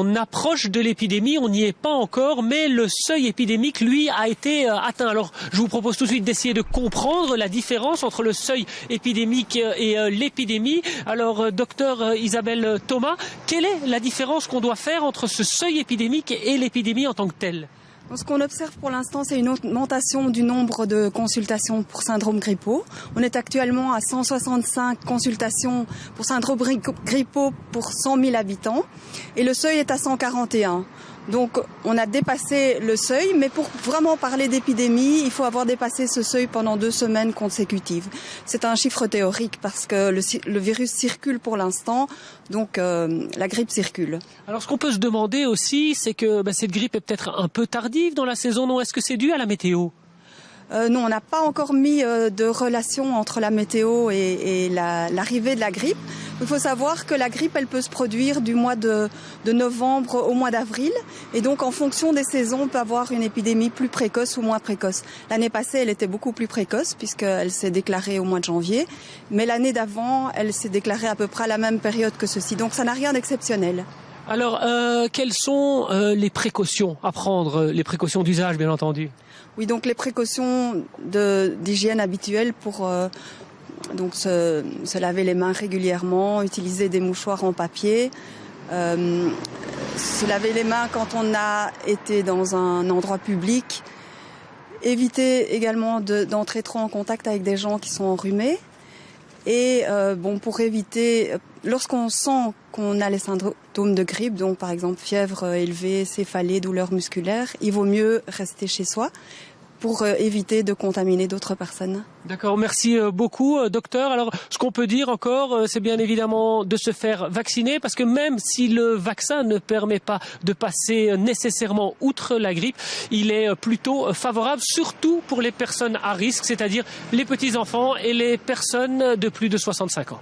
On approche de l'épidémie, on n'y est pas encore, mais le seuil épidémique, lui, a été atteint. Alors, je vous propose tout de suite d'essayer de comprendre la différence entre le seuil épidémique et l'épidémie. Alors, docteur Isabelle Thomas, quelle est la différence qu'on doit faire entre ce seuil épidémique et l'épidémie en tant que telle ? Ce qu'on observe pour l'instant, c'est une augmentation du nombre de consultations pour syndrome grippaux. On est actuellement à 165 consultations pour syndrome grippaux pour 100 000 habitants et le seuil est à 141. Donc on a dépassé le seuil, mais pour vraiment parler d'épidémie, il faut avoir dépassé ce seuil pendant 2 semaines consécutives. C'est un chiffre théorique parce que le virus circule pour l'instant, donc la grippe circule. Alors ce qu'on peut se demander aussi, c'est que cette grippe est peut-être un peu tardive dans la saison, non? Est-ce que c'est dû à la météo? Non, on n'a pas encore mis de relation entre la météo et l'arrivée de la grippe. Il faut savoir que la grippe, elle peut se produire du mois de novembre au mois d'avril. Et donc, en fonction des saisons, on peut avoir une épidémie plus précoce ou moins précoce. L'année passée, elle était beaucoup plus précoce puisqu'elle s'est déclarée au mois de janvier. Mais l'année d'avant, elle s'est déclarée à peu près à la même période que ceci. Donc, ça n'a rien d'exceptionnel. Alors, quelles sont les précautions à prendre, les précautions d'usage, bien entendu? Oui, donc les précautions d'hygiène habituelles pour donc se laver les mains régulièrement, utiliser des mouchoirs en papier, se laver les mains quand on a été dans un endroit public, éviter également d'entrer trop en contact avec des gens qui sont enrhumés. Et pour éviter, lorsqu'on sent qu'on a les symptômes de grippe, donc par exemple fièvre élevée, céphalée, douleurs musculaires, il vaut mieux rester chez soi pour éviter de contaminer d'autres personnes. D'accord, merci beaucoup, docteur. Alors, ce qu'on peut dire encore, c'est bien évidemment de se faire vacciner, parce que même si le vaccin ne permet pas de passer nécessairement outre la grippe, il est plutôt favorable, surtout pour les personnes à risque, c'est-à-dire les petits-enfants et les personnes de plus de 65 ans.